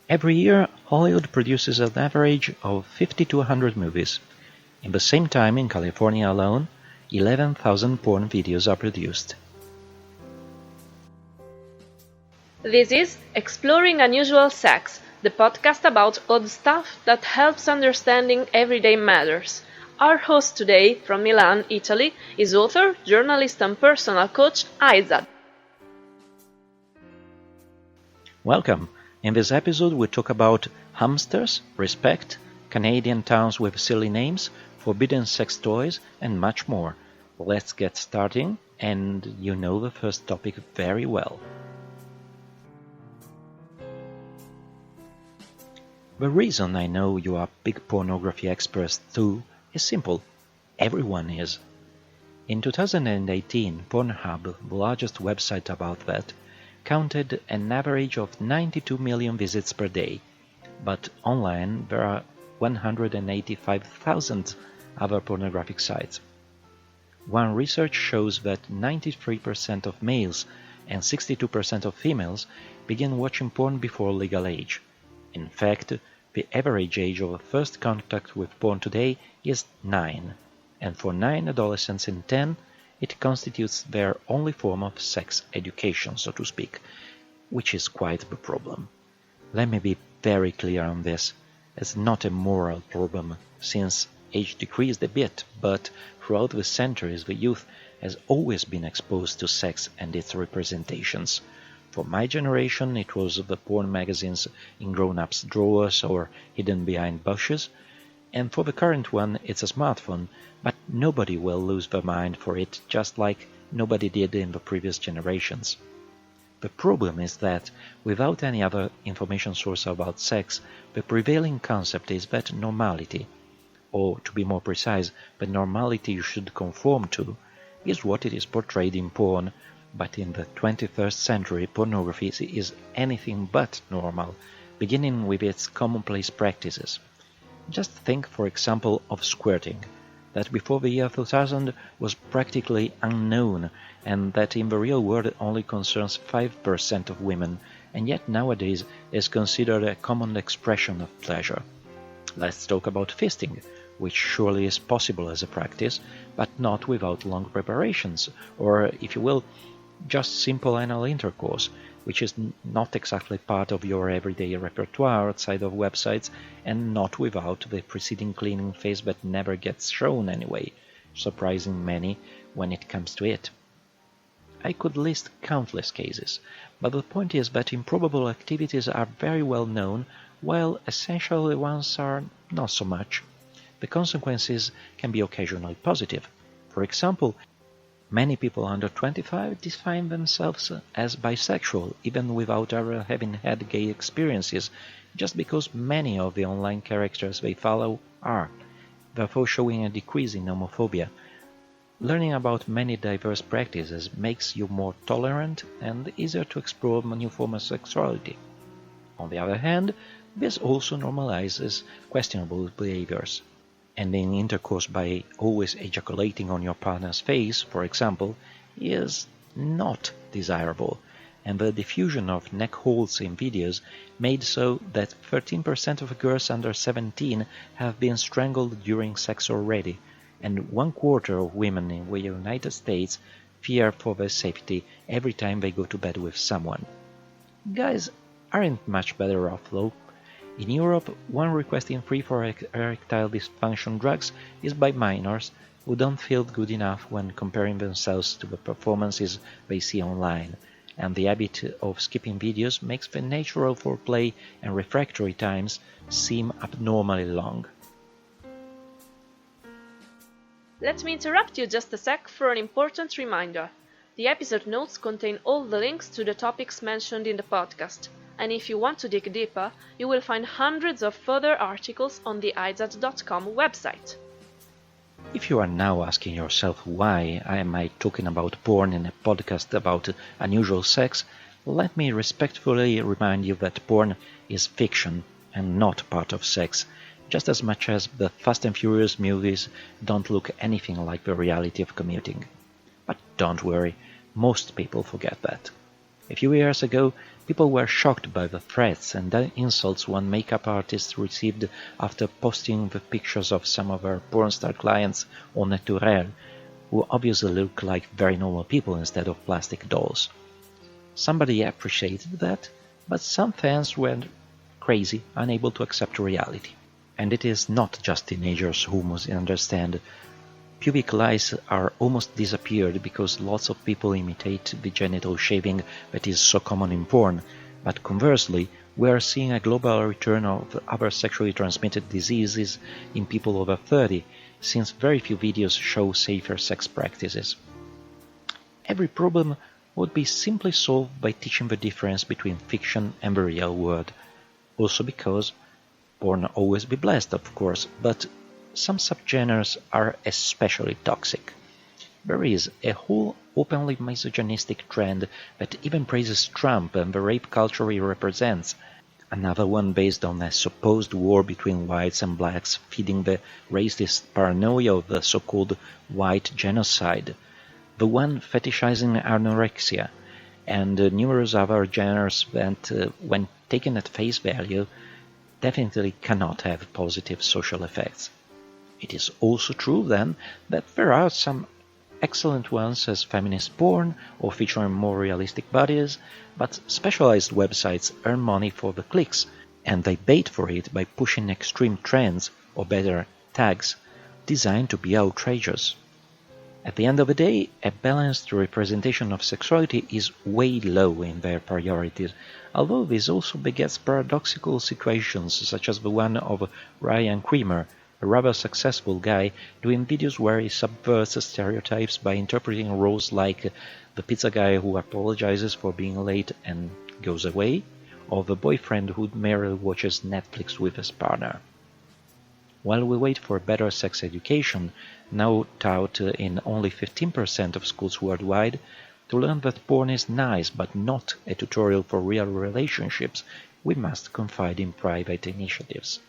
Every year, Hollywood produces an average of 50 to 100 movies. In the same time, in California alone, 11,000 porn videos are produced. This is Exploring Unusual Sex, the podcast about odd stuff that helps understanding everyday matters. Our host today, from Milan, Italy, is author, journalist and personal coach Ayzad. Welcome! In this episode we talk about hamsters, respect, Canadian towns with silly names, forbidden sex toys, and much more. Let's get starting, and you know the first topic very well. The reason I know you are big pornography experts too is simple. Everyone is. In 2018, Pornhub, the largest website about that, counted an average of 92 million visits per day, but online there are 185,000 other pornographic sites. One research shows that 93% of males and 62% of females begin watching porn before legal age. In fact, the average age of first contact with porn today is 9, and for 9 adolescents in 10, it constitutes their only form of sex education, so to speak, which is quite the problem. Let me be very clear on this. It's not a moral problem, since age decreased a bit, but throughout the centuries the youth has always been exposed to sex and its representations. For my generation, it was the porn magazines in grown-ups' drawers or hidden behind bushes, and for the current one, it's a smartphone, but nobody will lose their mind for it, just like nobody did in the previous generations. The problem is that, without any other information source about sex, the prevailing concept is that normality, or to be more precise, the normality you should conform to, is what it is portrayed in porn. But in the 21st century, pornography is anything but normal, beginning with its commonplace practices. Just think, for example, of squirting, that before the year 2000 was practically unknown, and that in the real world only concerns 5% of women, and yet nowadays is considered a common expression of pleasure. Let's talk about fisting, which surely is possible as a practice, but not without long preparations, or, if you will, just simple anal intercourse, which is not exactly part of your everyday repertoire outside of websites, and not without the preceding cleaning phase that never gets shown anyway, surprising many when it comes to it. I could list countless cases, but the point is that improbable activities are very well known, while essential ones are not so much. The consequences can be occasionally positive. For example, many people under 25 define themselves as bisexual, even without ever having had gay experiences, just because many of the online characters they follow are, therefore showing a decrease in homophobia. Learning about many diverse practices makes you more tolerant and easier to explore new forms of sexuality. On the other hand, this also normalizes questionable behaviors. Ending intercourse by always ejaculating on your partner's face, for example, is not desirable, and the diffusion of neck holes in videos made so that 13% of girls under 17 have been strangled during sex already, and 1/4 of women in the United States fear for their safety every time they go to bed with someone. Guys aren't much better off though. In Europe, one requesting free for erectile dysfunction drugs is by minors who don't feel good enough when comparing themselves to the performances they see online, and the habit of skipping videos makes the natural foreplay and refractory times seem abnormally long. Let me interrupt you just a sec for an important reminder. The episode notes contain all the links to the topics mentioned in the podcast, and if you want to dig deeper, you will find hundreds of further articles on the Ayzad.com website. If you are now asking yourself why am I talking about porn in a podcast about unusual sex, let me respectfully remind you that porn is fiction and not part of sex, just as much as the Fast and Furious movies don't look anything like the reality of commuting. But don't worry, most people forget that. A few years ago, people were shocked by the threats and the insults one makeup artist received after posting the pictures of some of her porn star clients au naturel, who obviously look like very normal people instead of plastic dolls. Somebody appreciated that, but some fans went crazy, unable to accept reality. And it is not just teenagers who must understand. Pubic lice are almost disappeared because lots of people imitate the genital shaving that is so common in porn, but conversely, we are seeing a global return of other sexually transmitted diseases in people over 30, since very few videos show safer sex practices. Every problem would be simply solved by teaching the difference between fiction and the real world. Also because porn always be blessed, of course, but some subgenres are especially toxic. There is a whole openly misogynistic trend that even praises Trump and the rape culture he represents, another one based on a supposed war between whites and blacks feeding the racist paranoia of the so-called white genocide, the one fetishizing anorexia, and numerous other genres that, when taken at face value, definitely cannot have positive social effects. It is also true, then, that there are some excellent ones as feminist porn or featuring more realistic bodies, but specialized websites earn money for the clicks, and they bait for it by pushing extreme trends, or better, tags, designed to be outrageous. At the end of the day, a balanced representation of sexuality is way low in their priorities, although this also begets paradoxical situations such as the one of Ryan Creamer, a rather successful guy doing videos where he subverts stereotypes by interpreting roles like the pizza guy who apologizes for being late and goes away, or the boyfriend who merely watches Netflix with his partner. While we wait for better sex education, now taught in only 15% of schools worldwide, to learn that porn is nice but not a tutorial for real relationships, we must confide in private initiatives.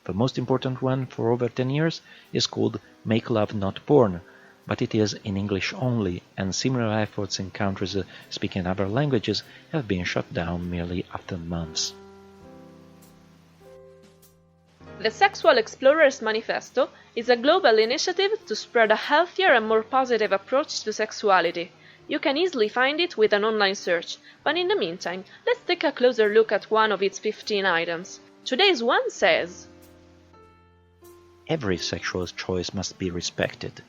The most important one for over 10 years is called Make Love Not Porn, but it is in English only, and similar efforts in countries speaking other languages have been shut down merely after months. The Sexual Explorers Manifesto is a global initiative to spread a healthier and more positive approach to sexuality. You can easily find it with an online search, but in the meantime, let's take a closer look at one of its 15 items. Today's one says: Every sexual choice must be respected.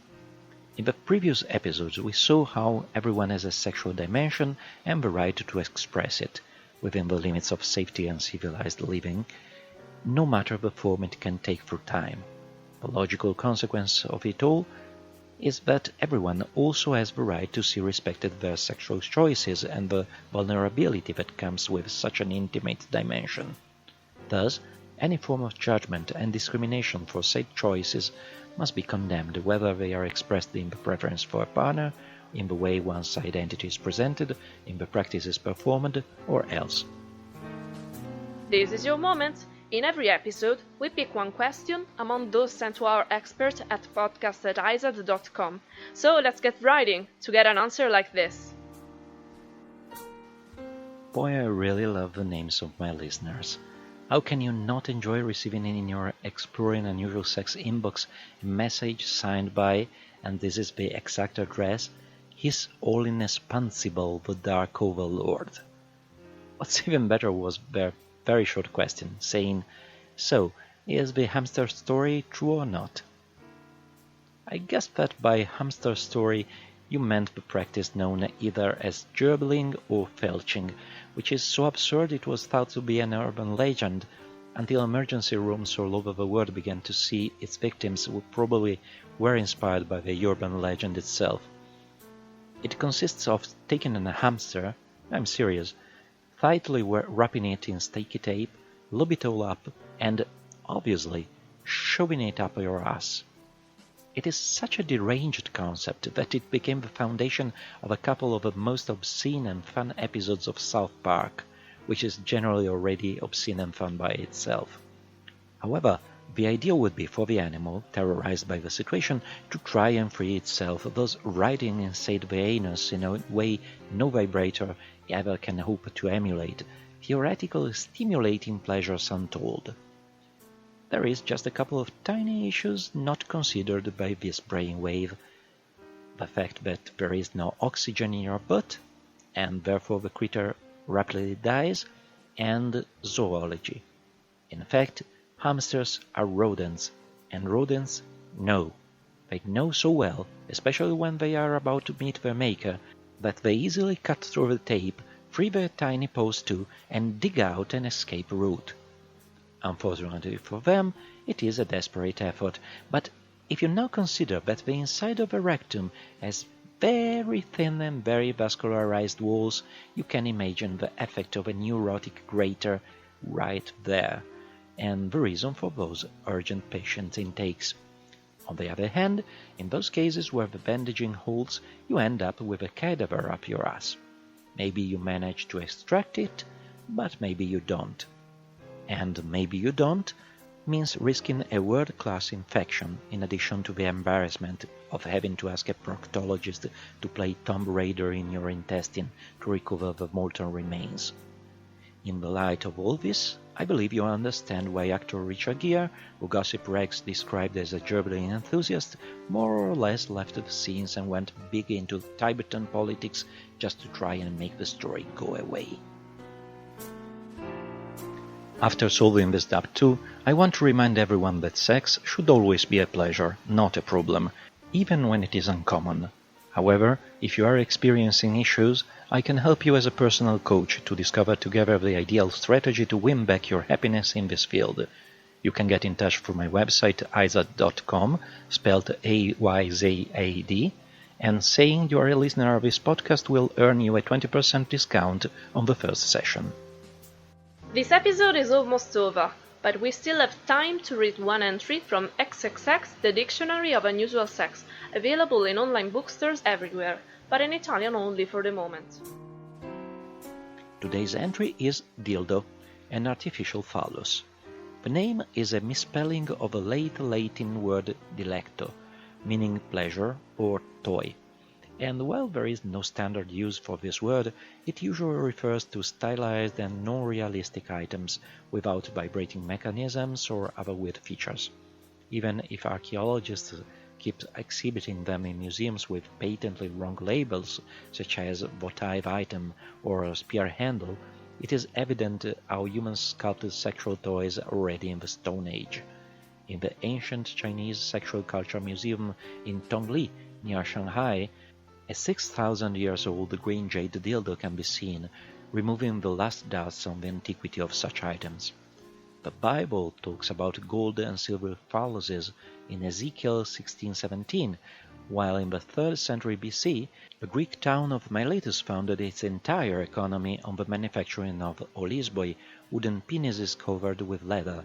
In the previous episodes, we saw how everyone has a sexual dimension and the right to express it, within the limits of safety and civilized living, no matter the form it can take through time. The logical consequence of it all is that everyone also has the right to see respected their sexual choices and the vulnerability that comes with such an intimate dimension. Thus, any form of judgment and discrimination for said choices must be condemned, whether they are expressed in the preference for a partner, in the way one's identity is presented, in the practices performed, or else. This is your moment. In every episode, we pick one question among those sent to our expert at podcast@ayzad.com. So let's get writing to get an answer like this. Boy, I really love the names of my listeners. How can you not enjoy receiving in your Exploring Unusual Sex inbox a message signed by, and this is the exact address, His Holiness Pansibal, the Dark Overlord? What's even better was their very short question, saying, "So, is the hamster story true or not?" I guess that by hamster story you meant the practice known either as gerbling or felching, which is so absurd it was thought to be an urban legend, until emergency rooms all over the world began to see its victims who probably were inspired by the urban legend itself. It consists of taking a hamster, I'm serious, tightly wrapping it in sticky tape, loop it all up, and, obviously, shoving it up your ass. It is such a deranged concept that it became the foundation of a couple of the most obscene and fun episodes of South Park, which is generally already obscene and fun by itself. However, The ideal would be for the animal, terrorized by the situation, to try and free itself, thus riding inside the anus in a way no vibrator ever can hope to emulate, theoretically stimulating pleasures untold. There is just a couple of tiny issues not considered by this brainwave. The fact that there is no oxygen in your butt, and therefore the creature rapidly dies, and zoology. In fact, hamsters are rodents, and rodents know. They know so well, especially when they are about to meet their maker, that they easily cut through the tape, free their tiny paws too, and dig out an escape route. Unfortunately for them, it is a desperate effort, but if you now consider that the inside of a rectum has very thin and very vascularized walls, you can imagine the effect of a neurotic grater right there, and the reason for those urgent patient intakes. On the other hand, in those cases where the bandaging holds, you end up with a cadaver up your ass. Maybe you manage to extract it, but maybe you don't. And maybe you don't means risking a world-class infection in addition to the embarrassment of having to ask a proctologist to play Tomb Raider in your intestine to recover the molten remains. In the light of all this, I believe you understand why actor Richard Gere, who Gossip Rex described as a Gerbil enthusiast, more or less left the scenes and went big into Tibetan politics just to try and make the story go away. After solving this doubt too, I want to remind everyone that sex should always be a pleasure, not a problem, even when it is uncommon. However, if you are experiencing issues, I can help you as a personal coach to discover together the ideal strategy to win back your happiness in this field. You can get in touch through my website ayzad.com, spelled A-Y-Z-A-D, and saying you are a listener of this podcast will earn you a 20% discount on the first session. This episode is almost over, but we still have time to read one entry from XXX, the Dictionary of Unusual Sex, available in online bookstores everywhere, but in Italian only for the moment. Today's entry is dildo, an artificial phallus. The name is a misspelling of a late Latin word dilecto, meaning pleasure or toy. And while there is no standard use for this word, it usually refers to stylized and non-realistic items without vibrating mechanisms or other weird features. Even if archaeologists keep exhibiting them in museums with patently wrong labels, such as votive item or a spear handle, it is evident how humans sculpted sexual toys already in the Stone Age. In the ancient Chinese Sexual Culture Museum in Tongli, near Shanghai, a 6,000 years old green jade dildo can be seen, removing the last dust on the antiquity of such items. The Bible talks about gold and silver phalluses in Ezekiel 16:17, while in the 3rd century BC, the Greek town of Miletus founded its entire economy on the manufacturing of olisboi, wooden penises covered with leather.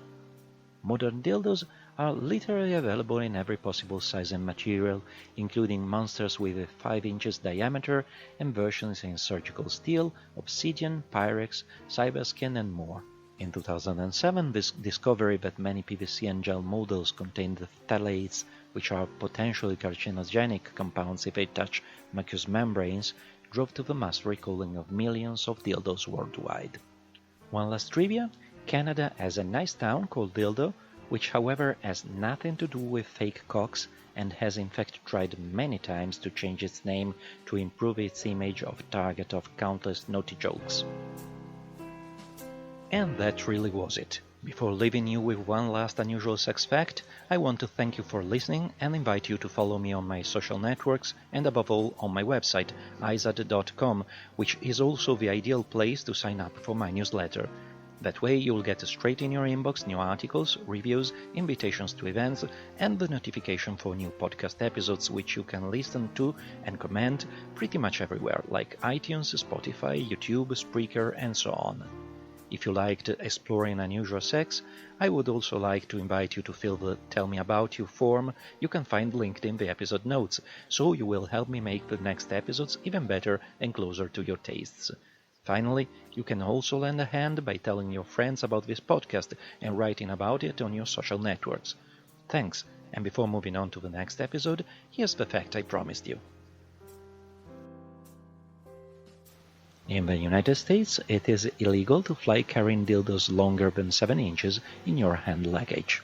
Modern dildos are literally available in every possible size and material, including monsters with a 5 inches diameter and versions in surgical steel, obsidian, pyrex, cyberskin, and more. In 2007, this discovery that many PVC and gel models contained phthalates, which are potentially carcinogenic compounds if they touch mucous membranes, drove to the mass recalling of millions of dildos worldwide. One last trivia: Canada has a nice town called Dildo, which however has nothing to do with fake cocks and has in fact tried many times to change its name to improve its image of target of countless naughty jokes. And that really was it. Before leaving you with one last unusual sex fact, I want to thank you for listening and invite you to follow me on my social networks and above all on my website ayzad.com, which is also the ideal place to sign up for my newsletter. That way you'll get straight in your inbox new articles, reviews, invitations to events, and the notification for new podcast episodes which you can listen to and comment pretty much everywhere, like iTunes, Spotify, YouTube, Spreaker, and so on. If you liked exploring unusual sex, I would also like to invite you to fill the Tell Me About You form you can find linked in the episode notes, so you will help me make the next episodes even better and closer to your tastes. Finally, you can also lend a hand by telling your friends about this podcast and writing about it on your social networks. Thanks, and before moving on to the next episode, here's the fact I promised you. In the United States, it is illegal to fly carrying dildos longer than 7 inches in your hand luggage.